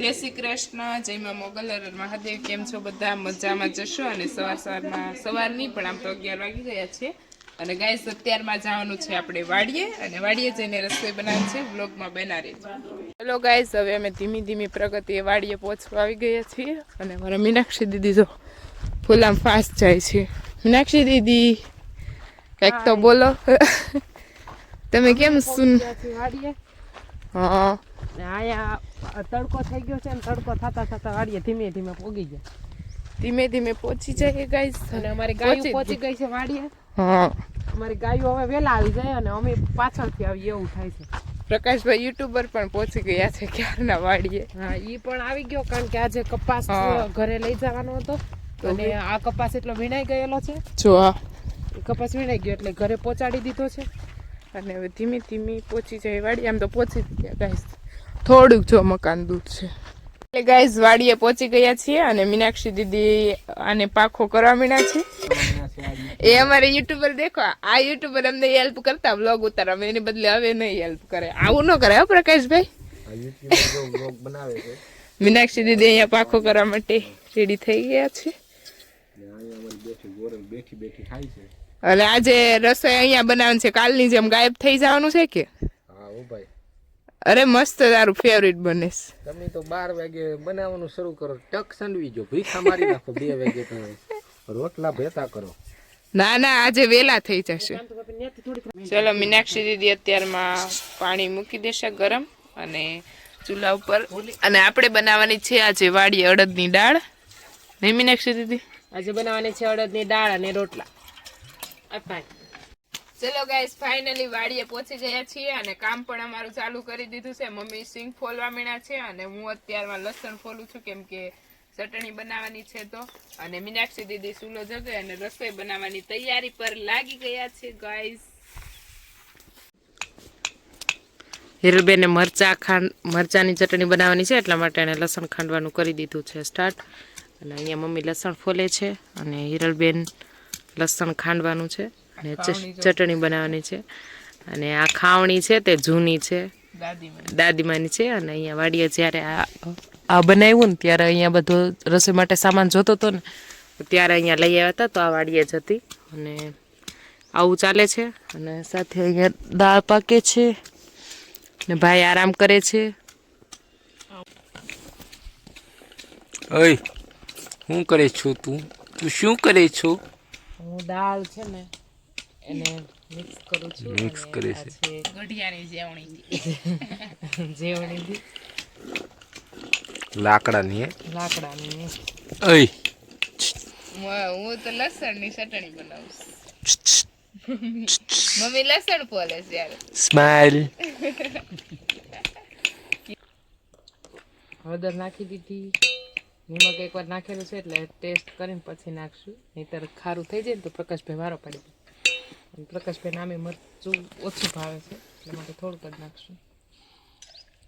જય શ્રી કૃષ્ણ, જય માં મોગલર મહાદેવ. કેમ છો બધા? મજામાં જશો. અને સવાર નહીં પણ આમ તો 11 વાગી ગયા છે. અને ગાઈસ અત્યારમાં જવાનું છે આપણે વાડીએ, અને વાડીએ જઈને રસોઈ બનાવવાની છે. વ્લોગમાં બના રહેજો. હેલો ગાઈસ, હવે અમે ધીમી ધીમી પ્રગતિએ વાડીએ પહોંચવા આવી ગયા છીએ. અને મારા મીનાક્ષી દીદી જો ફૂલ આમ ફાસ્ટ જાય છે. મીનાક્ષી દીદી કંઈક તો બોલો. તમે કેમ સુન? હા, આયા તડકો થઈ ગયો છે ને તડકો થતા થતા વાડીએ ધીમે ધીમે પોગી ગયા. ધીમે ધીમે પહોંચી જાય ગાઈસ. અને અમારી ગાયો પહોંચી ગઈ છે વાડીએ. હા, અમારી ગાયો હવે વેલા આવી જાય અને અમે પાછળથી આવીએ એવું થાય છે. પ્રકાશભાઈ યુટ્યુબર પણ પહોંચી ગયા છે ક્યારના વાડીએ. હા, ઈ પણ આવી ગયો કારણ કે આજે કપાસ ઘરે લઈ જવાનો હતો અને આ કપાસ એટલો વીણાઈ ગયેલો છે. જો આ કપાસ વીણાઈ ગયો એટલે ઘરે પહોંચાડી દીધો છે. અને હવે ધીમે ધીમે પહોંચી જાય વાડી. આમ તો પહોંચી ગયા ગાઈસ, થોડુંક જો મકાન દૂર છે. એટલે ગાઈસ વાડીએ પહોંચી ગયા છીએ અને મીનાક્ષી દીદી આને પાખો કરવા મીના છે. એ અમારે યુટ્યુબર દેખો, આ યુટ્યુબર અમને હેલ્પ કરતા વ્લોગ ઉતારવા, એની બદલે હવે નહીં હેલ્પ કરે. આવું ન કરે હો પ્રકાશભાઈ. મીનાક્ષી દીદી અહીંયા પાખો કરવા માટે રેડી થઈ ગયા છે. એટલે આજે રસોઈ અહીંયા બનાવવાનું છે. કાલની જેમ ગાયબ થઈ જવાનું છે કે? અરે મસ્ત, તારું ફેવરિટ બને છે. તમે તો 12 વાગે બનાવવાનું શરૂ કરો, ટક સંડવી જો, ભીખા મારી નાખો 2 વાગે તમે રોટલા ભેતા કરો. ના ના, આજે વેલા થઈ જશે. ચલો મીનાક્ષી દીદી અત્યારમાં પાણી મૂકી દેશે ગરમ અને ચૂલા ઉપર. અને આપણે બનાવવાની છે આજે વાડી અડદની દાળ. નહીં મીનાક્ષી દીદી? આજે બનાવવાની છે અડદની દાળ અને રોટલા. ચલો ગાઈસ, ફાઇનલી વાડીએ પહોંચી ગયા છીએ અને કામ પણ અમારું ચાલુ કરી દીધું છે. મમ્મી સિંગ ફોલવા મીણા છે અને હું અત્યારમાં લસણ ફોલું છું, કેમ કે ચટણી બનાવવાની છે તો. અને મીનાક્ષી દીદી ચૂલો જગે અને રસોઈ બનાવવાની તૈયારી પર લાગી ગયા છે ગાઈસ. હિરલબેને મરચાની ચટણી બનાવવાની છે એટલા માટે એને લસણ ખાંડવાનું કરી દીધું છે સ્ટાર્ટ. અને અહીંયા મમ્મી લસણ ફોલે છે અને હિરલબેન લસણ ખાંડવાનું છે અને ચટણી બનાવવાની છે. અને આ ખાવણી છે તે જૂની છે, દાદીમાની છે. અને અહીંયા વાડીએ જ્યારે આ બનાવ્યું ને ત્યારે અહીંયા બધો રસોઈ માટે સામાન જોતો હતો ને, ત્યારે અહીંયા લઈ આવ્યા હતા. તો આ વાડીએ જ હતી અને આવું ચાલે છે. અને સાથે અહીંયા દાળ પાકે છે ને ભાઈ આરામ કરે છે. ઓય, શું કરે છો તું? શું કરે છો? હું દાળ છે ને એને મિક્સ કરું છું. મિક્સ કરે છે. ગઢિયાની જેવણી લાકડાની લાકડાની. ઓય, હું તો લસણની ચટણી બનાવું. મમ્મી લસણ ફોલે છે યાર. સ્માઈલ. હળદર નાખી દીધી, નિમક એકવાર નાખેલું છે એટલે ટેસ્ટ કરીને પછી નાખશું, નહીંતર ખારું થઈ જાય ને તો પ્રકાશભાઈ વારો પાડી દે. પ્રકાશભાઈ નામે મરચું ઓછું ભાવે છે એટલે માટે થોડુંક જ નાખશું.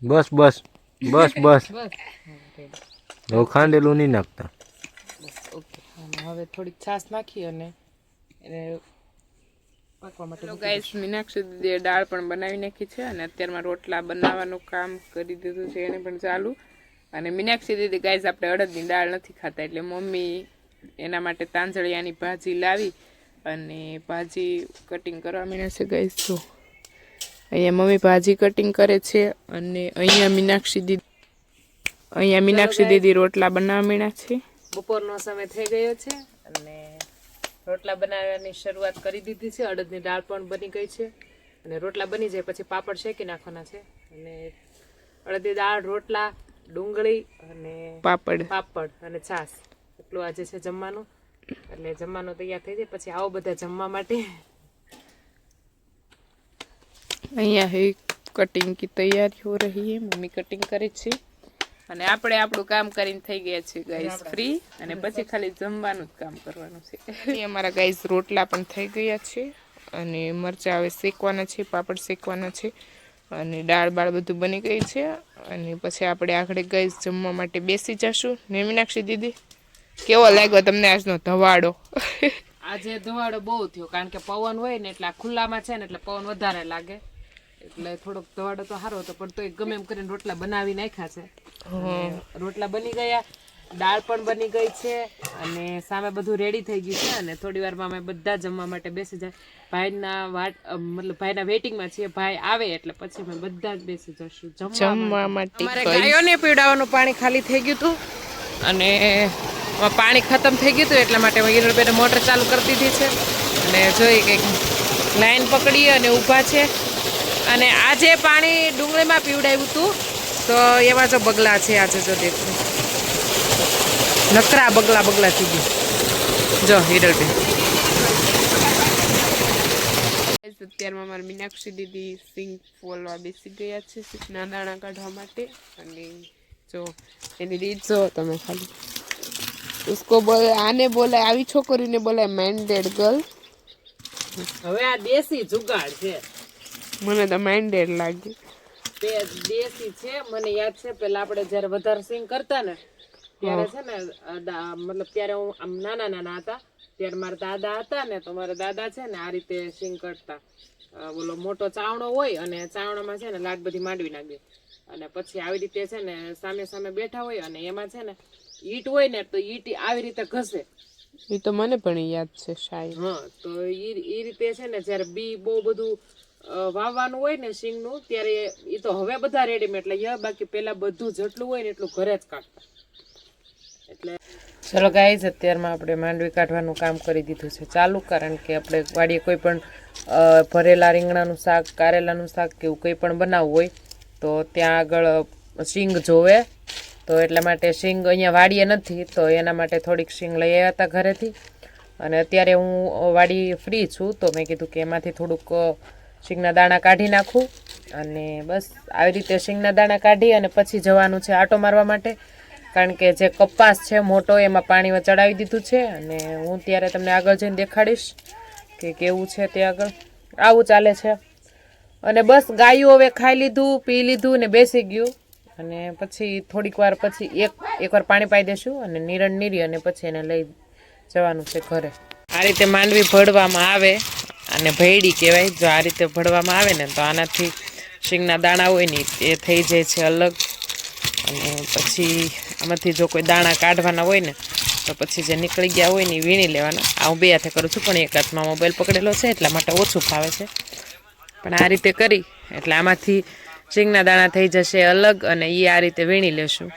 બસ બસ બસ બસ. બસ હવે ખાંડેલું નહીં નાખતા. બસ ઓકે. અને હવે થોડીક છાશ નાખી અને એને પાકવા માટે. ગાઈસ, મીનાક્ષી દીદીએ દાળ પણ બનાવી નાખી છે અને અત્યારમાં રોટલા બનાવવાનું કામ કરી દીધું છે એને પણ ચાલુ. અને મીનાક્ષી દીદી ગાઈસ આપણે અડદની દાળ નથી ખાતા એટલે મમ્મી એના માટે તાંજળિયાની ભાજી લાવી અને ભાજી કટિંગ કરવા માંડ્યા છે ગાઈસ. તો અહીંયા મમ્મી ભાજી કટિંગ કરે છે અને અહીંયા મીનાક્ષી દીદી રોટલા બનાવવા માંડ્યા છે. બપોરનો સમય થઈ ગયો છે અને રોટલા બનાવવાની શરૂઆત કરી દીધી છે. અડદની દાળ પણ બની ગઈ છે અને રોટલા બની જાય પછી પાપડ શેકી નાખવાના છે. અને અડદની દાળ, રોટલા, ડુંગળી અને પાપડ અને છાશ, એટલું આજે છે જમવાનું. એટલે જમવાનું તૈયાર થઈ જાય પછી આવો બધા જમવા માટે. અહીંયા હે કટિંગ કી તૈયારી હો રહી હે. મમ્મી કટિંગ કરે છે અને આપણે આપણું કામ કરીને થઈ ગયા છે ગાઈસ ફ્રી. અને પછી ખાલી જમવાનું જ કામ કરવાનું છે. અમારા ગાઈસ રોટલા પણ થઈ ગયા છે અને મરચાં હવે શેકવાના છે, પાપડ શેકવાના છે અને દાળ બાળ બધું બની ગઈ છે. અને પછી આપણે આગળ ગાઈસ જમવા માટે બેસી જશું. ને મીનાક્ષી દીદી કેવો લાગ્યો તમને આજનો ધવાડો? આજે ધવાડો બહુ થયો કારણ કે પવન હોય ને એટલે ખુલ્લામાં છે ને એટલે પવન વધારે લાગે એટલે થોડોક ધવાડો તો સારો હતો, પણ તો ગમે એમ કરીને રોટલા બનાવી નાખ્યા છે. અને રોટલા બની ગયા, દાળ પણ બની ગઈ છે, અને સામે બધું રેડી થઈ ગયું છે. અને થોડી વારમાં અમે બધા જમવા માટે બેસી જાય. મતલબ ભાઈના વેઇટિંગમાં છીએ. ભાઈ આવે એટલે પછી અમે બધા જ બેસી જશું જમવા માટે. અમારે ગાયોને પીવડાવવાનું પાણી ખાલી થઈ ગયું હતું, અને પાણી ખતમ થઈ ગયું હતું, એટલા માટે હિરલબેને મોટર ચાલુ કરી દીધી છે. અને જોઈ કંઈક લાઈન પકડી અને ઊભા છે. અને આજે પાણી ડુંગળીમાં પીવડાવ્યું હતું, તો એમાં જો બગલા છે. આજે જો દેખો, નકરા બગલા થઈ ગયું. જો હિરલબેન અત્યારમાં મારી મીનાક્ષી દીદી સિંગ ફોલવા બેસી ગયા છે, સિંગના દાણા કાઢવા માટે. અને જો એની રીત જો તમે ખાલી, ઉસકો બોલે, આને બોલે, આવી છોકરીને બોલે મેન્ડેડ ગર્લ. હવે આ દેશી જુગાડ છે, મને તો મેન્ડેડ લાગ્યું. તે દેશી છે. મને યાદ છે પેલા આપણે જયારે વધારે સિંગ કરતા ને ત્યારે છે ને, મતલબ ત્યારે હું આમ નાના હતા, ત્યારે મારા દાદા હતા ને, તો મારા દાદા છે ને આ રીતે સિંગ કરતા. બોલો મોટો ચાવણો હોય, અને ચાવણામાં છે ને લાટ બધી માંડવી નાખી, અને પછી આવી રીતે છે ને સામે બેઠા હોય, અને એમાં છે ને ઈટ હોય ને, તો ઈટ આવી રીતે ઘસે. એ તો મને પણ યાદ છે શાયદ. હા, તો એ રીતે છે ને જયારે બી બહુ બધું વાવવાનું હોય ને સિંગનું, ત્યારે એ તો હવે બધા રેડીમેડ લઈએ, બાકી પેલા બધું જેટલું હોય ને એટલું ઘરે જ કાઢતા. એટલે ચલો ગાઈઝ, અત્યારમાં આપણે માંડવી કાઢવાનું કામ કરી દીધું છે ચાલુ, કારણ કે આપણે વાડીએ કોઈ પણ ભરેલા રીંગણાનું શાક, કારેલાનું શાક કે એવું કંઈ પણ બનાવવું હોય તો ત્યાં આગળ સિંગ જોવે. તો એટલા માટે સિંગ અહીંયા વાડીએ નથી, તો એના માટે થોડીક સિંગ લઈ આવ્યા હતા ઘરેથી. અને અત્યારે હું વાડી ફ્રી છું, તો મેં કીધું કે એમાંથી થોડુંક સિંગના દાણા કાઢી નાખું. અને બસ આવી રીતે સિંગના દાણા કાઢી અને પછી જવાનું છે આટો મારવા માટે, કારણ કે જે કપાસ છે મોટો એમાં પાણીમાં ચડાવી દીધું છે. અને હું ત્યારે તમને આગળ જઈને દેખાડીશ કે કેવું છે તે આગળ. આવું ચાલે છે. અને બસ ગાયું હવે ખાઈ લીધું, પી લીધું ને બેસી ગયું. અને પછી થોડીક વાર પછી એકવાર પાણી પાઈ દેશું, અને નિરણ નીરી અને પછી એને લઈ જવાનું છે ઘરે. આ રીતે માંડવી ભળવામાં આવે, અને ભેડી કહેવાય. જો આ રીતે ભળવામાં આવે ને, તો આનાથી સિંગના દાણા હોય ને એ થઈ જાય છે અલગ. અને પછી આમાંથી જો કોઈ દાણા કાઢવાના હોય ને, તો પછી જે નીકળી ગયા હોય ને એ વીણી લેવાના. આ હું 2 હાથે કરું છું, પણ એક હાથમાં મોબાઈલ પકડેલો છે એટલા માટે ઓછું ફાવે છે. પણ આ રીતે કરી એટલે આમાંથી સિંગના દાણા થઈ જશે અલગ, અને એ આ રીતે વીણી લેશું.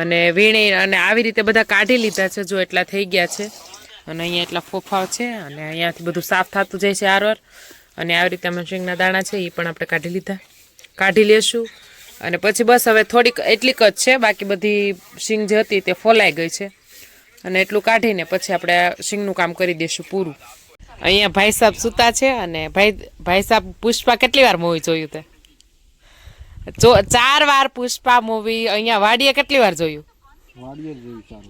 અને વીણી અને આવી રીતે બધા કાઢી લીધા છે. જો એટલા થઈ ગયા છે, અને અહીંયા એટલા ફોફાઓ છે, અને અહીંયાથી બધું સાફ થતું જાય છે આરવાર. અને આવી રીતે અમે સિંગના દાણા છે એ પણ આપણે કાઢી લેશું. અને પછી બસ હવે થોડીક એટલીક જ છે, બાકી બધી સિંગ જે હતી તે ફોલાઈ ગઈ છે. અને એટલું કાઢીને પછી આપણે સિંગનું કામ કરી દઈશું પૂરું. અહીંયા ભાઈ સાહેબ સૂતા છે, અને ભાઈ સાહેબ પુષ્પા કેટલી વાર મૂવી જોયું તે? 4 વાર પુષ્પા મૂવી અહીંયા વાડીએ કેટલી વાર જોયું?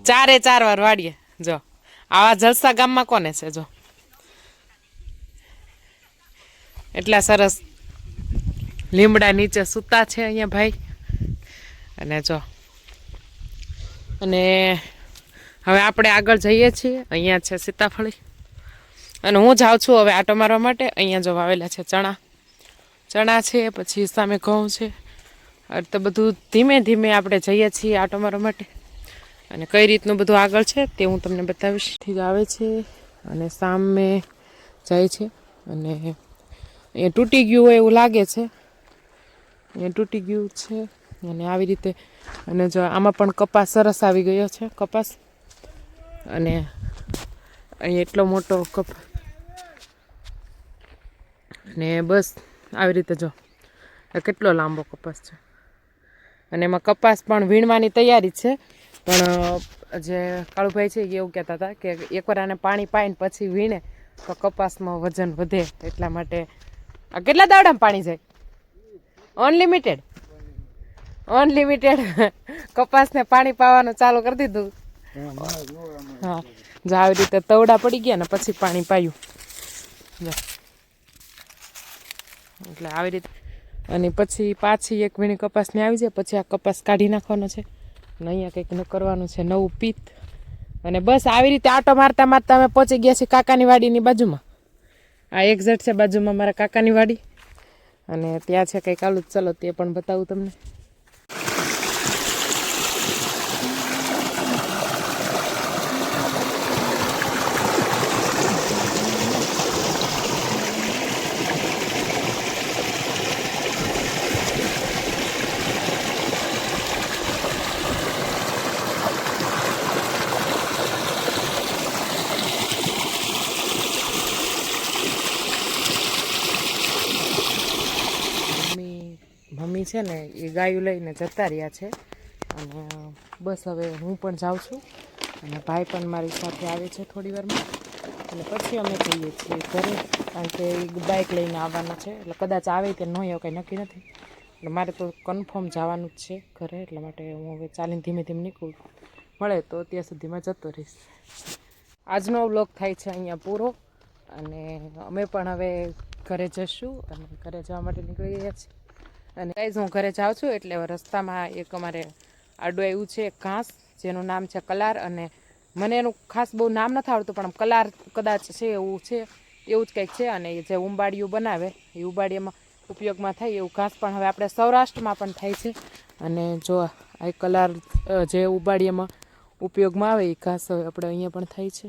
4 વાર વાડીએ. જો આવા જલસા ગામમાં કોને છે? જો એટલા સરસ લીમડા નીચે સૂતા છે અહીંયા ભાઈ. અને જો, અને હવે આપણે આગળ જઈએ છીએ. અહીંયા છે સીતાફળી, અને હું જાઉં છું હવે આટો મારવા માટે. અહીંયા જો વાવેલા છે ચણા છે, પછી સામે ઘઉં છે. તો બધું ધીમે ધીમે આપણે જઈએ છીએ આટો મારવા માટે, અને કઈ રીતનું બધું આગળ છે તે હું તમને બતાવીશ. ઠીક આવે છે અને સામે જાય છે, અને અહીંયા તૂટી ગયું હોય એવું લાગે છે. અહીંયા તૂટી ગયું છે, અને આવી રીતે. અને જો આમાં પણ કપાસ સરસ આવી ગયો છે કપાસ. અને અહીંયા એટલો મોટો કપાસ, અને બસ આવી રીતે જો કેટલો લાંબો કપાસ છે. અને એમાં કપાસ પણ વીણવાની તૈયારી છે, પણ જે કાળુભાઈ છે એ એવું કહેતા હતા કે એકવાર આને પાણી પાઈને પછી વીણે તો કપાસમાં વજન વધે. એટલા માટે આ કેટલા દાડામાં પાણી જાય? અનલિમિટેડ કપાસને પાણી પાવાનું ચાલુ કરી દીધું. હા, જો આવી રીતે તવડા પડી ગયા ને પછી પાણી પાયું. એટલે આવી રીતે, અને પછી પાછી એક વીણી કપાસની આવી જાય, પછી આ કપાસ કાઢી નાખવાનો છે, અને અહીંયા કંઈક કરવાનું છે નવું પીત. અને બસ આવી રીતે આટો મારતા મારતા અમે પહોંચી ગયા છીએ કાકાની વાડીની બાજુમાં. આ એક્ઝેક્ટ છે બાજુમાં મારા કાકાની વાડી. અને ત્યાં છે કંઈક આલું, ચલો તે પણ બતાવું તમને. મમ્મી છે ને એ ગાયું લઈને જતા રહ્યા છે અને બસ હવે હું પણ જાઉં છું અને ભાઈ પણ મારી સાથે આવે છે થોડી વારમાં અને પછી અમે જઈએ છીએ ઘરે, કારણ કે એ બાઇક લઈને આવવાના છે એટલે કદાચ આવે કે નહીં એવું કંઈ નક્કી નથી, એટલે મારે તો કન્ફર્મ જવાનું જ છે ઘરે, એટલા માટે હું હવે ચાલીને ધીમે ધીમે નીકળું, મળે તો ત્યાં સુધીમાં જતો રહીશ. આજનો વ્લોગ થાય છે અહીંયા પૂરો અને અમે પણ હવે ઘરે જઈશું અને ઘરે જવા માટે નીકળી ગયા છીએ. અને ગાઈઝ હું ઘરે જાઉં છું એટલે રસ્તામાં એક અમારે આડું આવ્યું છે ઘાસ, જેનું નામ છે કલાર, અને મને એનું ખાસ બહુ નામ નથી આવડતું પણ કલાર કદાચ છે એવું જ કંઈક છે. અને એ જે ઉંબાડિયું બનાવે એ ઉંબાડિયામાં ઉપયોગમાં થાય એવું ઘાસ પણ હવે આપણે સૌરાષ્ટ્રમાં પણ થાય છે. અને જો આ કલાર જે ઉંબાડિયામાં ઉપયોગમાં આવે એ ઘાસ હવે આપણે અહીંયા પણ થાય છે.